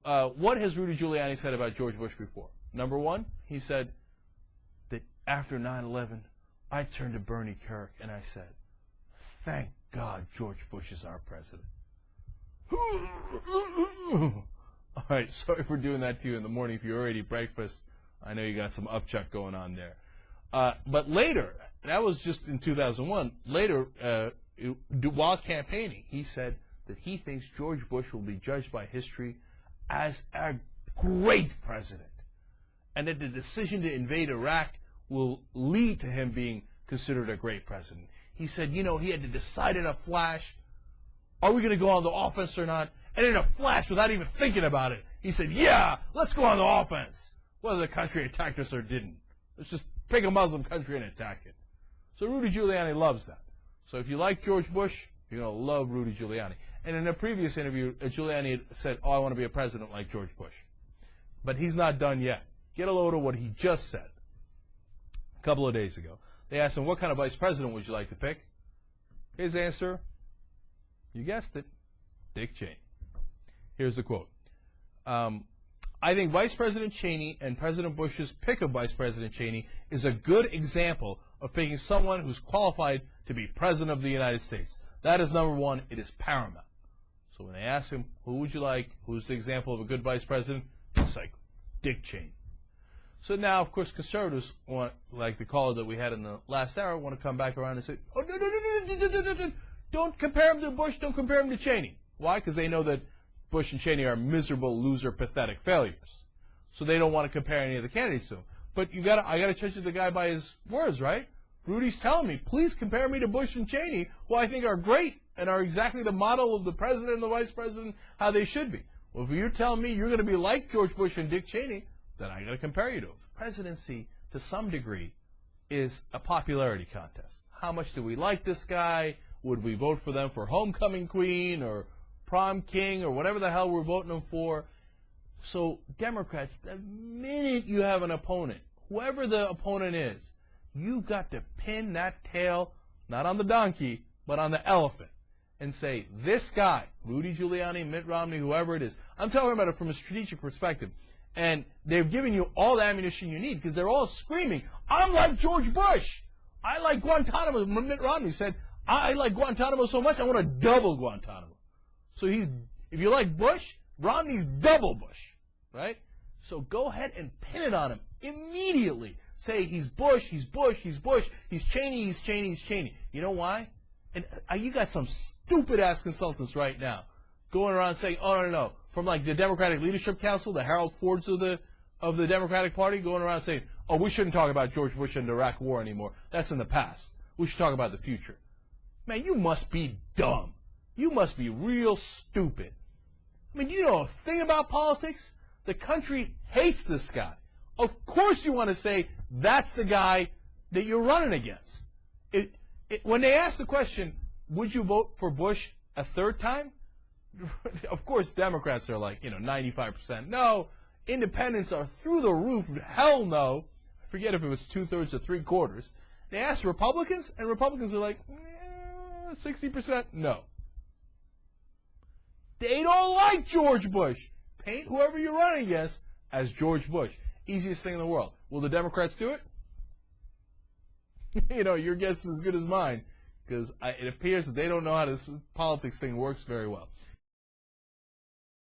what has Rudy Giuliani said about George Bush before? Number one, he said that after 9/11, I turned to Bernie Kirk and I said, thank God George Bush is our president. All right, sorry for doing that to you in the morning. If you already eat breakfast, I know you got some upchuck going on there. But later, that was just in 2001, later, while campaigning, he said that he thinks George Bush will be judged by history as a great president, and that the decision to invade Iraq will lead to him being considered a great president. He said, you know, he had to decide in a flash, are we going to go on the offense or not? And in a flash, without even thinking about it, he said, yeah, let's go on the offense, whether the country attacked us or didn't. Let's just pick a Muslim country and attack it. So Rudy Giuliani loves that. So if you like George Bush, you're going to love Rudy Giuliani. And in a previous interview, Giuliani had said, oh, I want to be a president like George Bush. But he's not done yet. Get a load of what he just said a couple of days ago. They asked him, what kind of vice president would you like to pick? His answer, you guessed it, Dick Cheney. Here's the quote. I think Vice President Cheney and President Bush's pick of Vice President Cheney is a good example of picking someone who's qualified to be President of the United States. That is number one. It is paramount. So when they ask him, who would you like? Who's the example of a good Vice President? It's like Dick Cheney. So now, of course, conservatives want, like the caller that we had in the last hour, want to come back around and say, oh, no, don't compare him to Bush, don't compare him to Cheney. Why? Because they know that Bush and Cheney are miserable, loser, pathetic failures. So they don't want to compare any of the candidates to him. But I gotta judge the guy by his words, right? Rudy's telling me, please compare me to Bush and Cheney, who I think are great and are exactly the model of the president and the vice president, how they should be. Well, if you're telling me you're going to be like George Bush and Dick Cheney, then I got to compare you to them. Presidency, to some degree, is a popularity contest. How much do we like this guy? Would we vote for them for homecoming queen or prom king or whatever the hell we're voting them for? So Democrats, the minute you have an opponent, whoever the opponent is, you've got to pin that tail, not on the donkey, but on the elephant, and say, this guy, Rudy Giuliani, Mitt Romney, whoever it is, I'm talking about it from a strategic perspective. And they've given you all the ammunition you need because they're all screaming, I'm like George Bush. I like Guantanamo. Mitt Romney said, I like Guantanamo so much, I want to double Guantanamo. So if you like Bush, Romney's double Bush, right? So go ahead and pin it on him immediately. Say he's Bush, he's Bush, he's Bush, he's Cheney, he's Cheney, he's Cheney. You know why? And you got some stupid-ass consultants right now going around saying, oh, no, from like the Democratic Leadership Council, the Harold Fords of the Democratic Party, going around saying, oh, we shouldn't talk about George Bush and the Iraq War anymore. That's in the past. We should talk about the future. Man, you must be dumb. You must be real stupid. I mean, you know a thing about politics? The country hates this guy. Of course you want to say that's the guy that you're running against. When they ask the question, would you vote for Bush a third time? Of course, Democrats are like, 95% no. Independents are through the roof, hell no. I forget if it was 2/3 or 3/4. They ask Republicans, and Republicans are like, 60% no. They don't like George Bush. Paint whoever you're running against as George Bush. Easiest thing in the world. Will the Democrats do it? Your guess is as good as mine, because it appears that they don't know how this politics thing works very well.